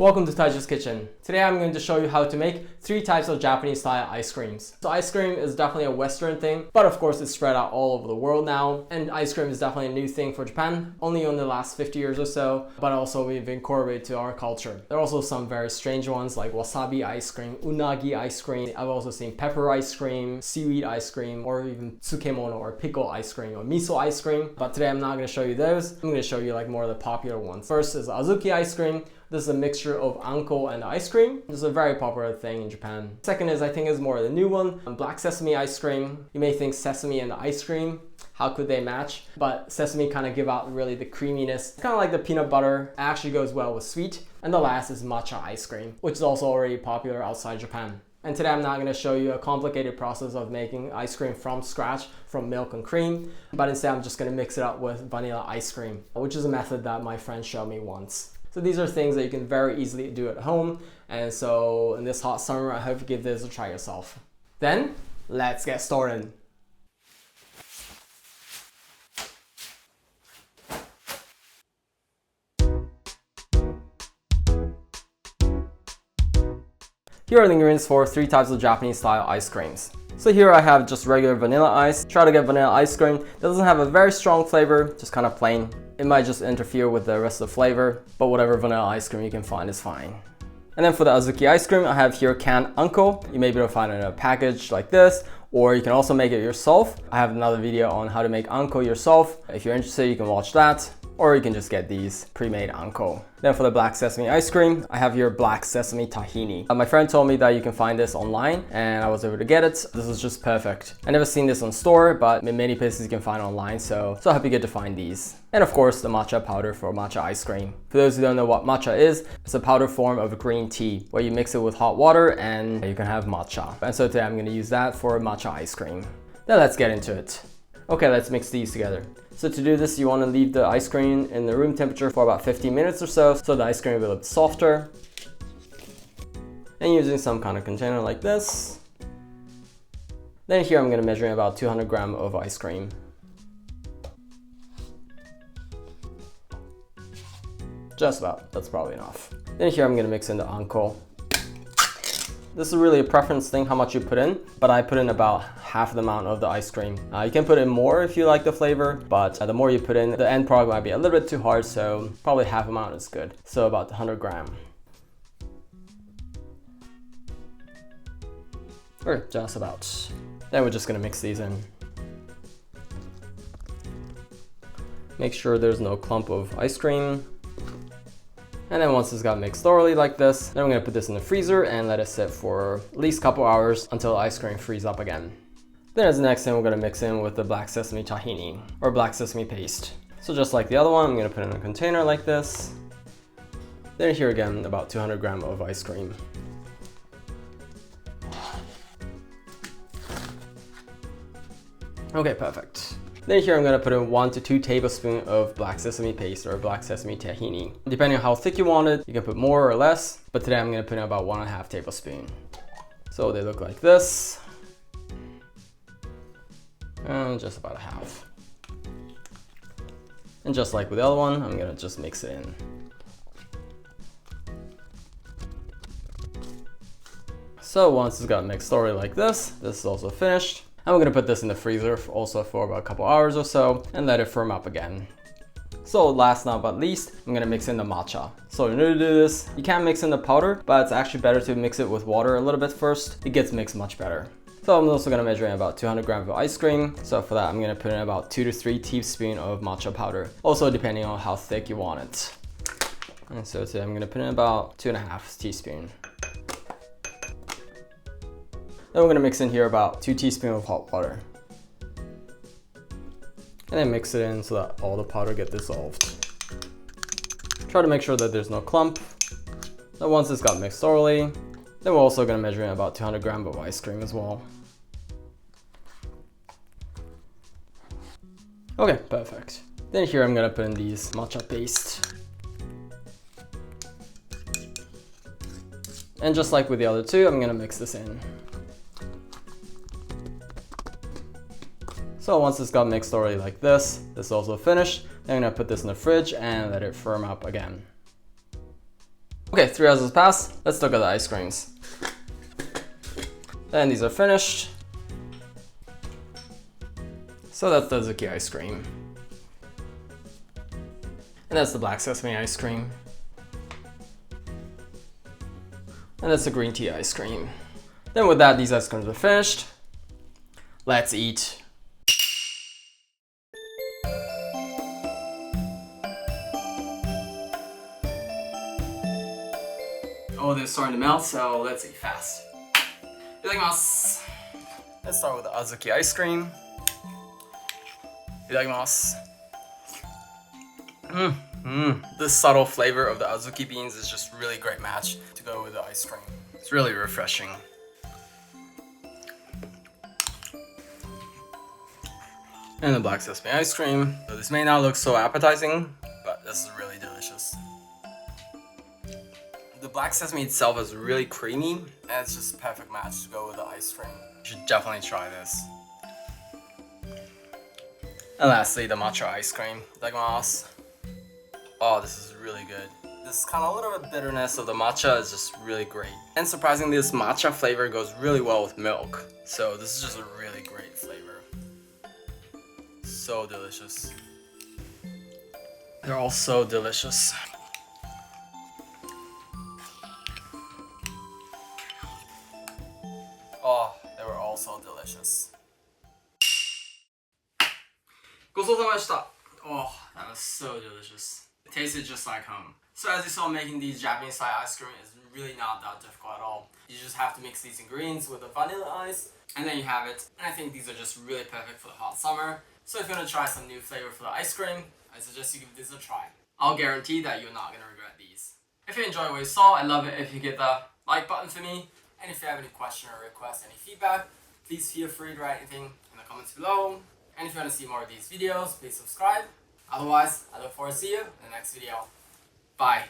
Welcome to Taiju's Kitchen. Today I'm going to show you how to make 3 types of Japanese style ice creams. So ice cream is definitely a Western thing, but of course it's spread out all over the world now. And ice cream is definitely a new thing for Japan, only in the last 50 years or so, but also we've incorporated to our culture. There are also some very strange ones like wasabi ice cream, unagi ice cream. I've also seen pepper ice cream, seaweed ice cream, or even tsukemono or pickle ice cream or miso ice cream. But today I'm not going to show you those. I'm going to show you like more of the popular ones. First is Azuki ice cream. This is a mixture of Anko and ice cream. This is a very popular thing in Japan. Second is, I think is more of the new one, black sesame ice cream. You may think sesame and ice cream, how could they match? But sesame kind of give out really the creaminess, kind of like the peanut butter. It actually goes well with sweet. And the last is matcha ice cream, which is also already popular outside Japan. And today I'm not going to show you a complicated process of making ice cream from scratch from milk and cream, but instead I'm just going to mix it up with vanilla ice cream, which is a method that my friend showed me once. So these are things that you can very easily do at home. And so in this hot summer, I hope you give this a try yourself. Then let's get started. Here are the ingredients for 3 types of Japanese style ice creams. So here I have just regular vanilla ice. Try to get vanilla ice cream that doesn't have a very strong flavor, just kind of plain. It might just interfere with the rest of the flavor, but whatever vanilla ice cream you can find is fine. And then for the Azuki ice cream, I have here canned Anko. You may be able to find it in a package like this, or you can also make it yourself. I have another video on how to make Anko yourself. If you're interested, you can watch that. Or you can just get these pre-made Anko. Then for the black sesame ice cream, I have here black sesame tahini. My friend told me that you can find this online and I was able to get it. This is just perfect. I never seen this on store, but in many places you can find online, so I hope you get to find these. And of course, the matcha powder for matcha ice cream. For those who don't know what matcha is, it's a powder form of green tea where you mix it with hot water and you can have matcha. And so today I'm going to use that for matcha ice cream. Then let's get into it. Okay, let's mix these together. So to do this, you want to leave the ice cream in the room temperature for about 15 minutes or so the ice cream will be a little bit softer. And using some kind of container like this. Then here I'm going to measure in about 200 grams of ice cream. Just about, that's probably enough. Then here I'm going to mix in the Anko. This is really a preference thing, how much you put in, but I put in about half the amount of the ice cream. You can put in more if you like the flavor, but the more you put in, the end product might be a little bit too hard, so probably half amount is good. So about 100 grams. Or just about. Then we're just gonna mix these in. Make sure there's no clump of ice cream. And then once it's got mixed thoroughly like this, then I'm gonna put this in the freezer and let it sit for at least a couple hours until the ice cream freezes up again. Then as the next thing, we're gonna mix in with the black sesame tahini or black sesame paste. So just like the other one, I'm gonna put it in a container like this. Then here again, about 200 grams of ice cream. Okay, perfect. Then here I'm going to put in 1 to 2 tablespoons of black sesame paste or black sesame tahini. Depending on how thick you want it, you can put more or less, but today I'm going to put in about 1.5 tablespoons. So they look like this. And just about a half. And just like with the other one, I'm going to just mix it in. So once it's got mixed thoroughly like this is also finished. And we're gonna put this in the freezer also for about a couple hours or so and let it firm up again. So last not but least, I'm gonna mix in the matcha. So in order to do this, you can mix in the powder, but it's actually better to mix it with water a little bit first. It gets mixed much better. So I'm also gonna measure in about 200 grams of ice cream. So for that, I'm gonna put in about 2 to 3 teaspoons of matcha powder. Also depending on how thick you want it. And so today I'm gonna put in about 2.5 teaspoons. Then we're going to mix in here about 2 teaspoons of hot water. And then mix it in so that all the powder gets dissolved. Try to make sure that there's no clump. Then once it's got mixed thoroughly, then we're also going to measure in about 200 grams of ice cream as well. Okay, perfect. Then here I'm going to put in these matcha paste. And just like with the other two, I'm going to mix this in. So once it's got mixed already like this is also finished. Then I'm gonna put this in the fridge and let it firm up again. Okay, 3 hours has passed. Let's look at the ice creams. And these are finished. So that's the Azuki ice cream. And that's the black sesame ice cream. And that's the green tea ice cream. Then with that, these ice creams are finished. Let's eat. Oh, they're starting to melt, so let's eat fast. Itadakimasu. Let's start with the Azuki ice cream. Itadakimasu. This subtle flavor of the Azuki beans is just really great match to go with the ice cream. It's really refreshing. And the black sesame ice cream. So this may not look so appetizing, but this is really delicious. The black sesame itself is really creamy, and it's just a perfect match to go with the ice cream. You should definitely try this. And lastly, the matcha ice cream. Itadakimasu. Oh, this is really good. This kind of little bit bitterness of the matcha is just really great. And surprisingly, this matcha flavor goes really well with milk. So this is just a really great flavor. So delicious. They're all so delicious. Oh, they were all so delicious. ごちそうさまでした. Oh, that was so delicious. It tasted just like home. So as you saw, making these Japanese style ice cream is really not that difficult at all. You just have to mix these ingredients with the vanilla ice, and then you have it. And I think these are just really perfect for the hot summer. So if you want to try some new flavor for the ice cream, I suggest you give this a try. I'll guarantee that you're not going to regret these. If you enjoyed what you saw, I'd love it if you hit the like button for me. And if you have any question or request, any feedback, please feel free to write anything in the comments below. And if you want to see more of these videos, please subscribe. Otherwise, I look forward to see you in the next video. Bye.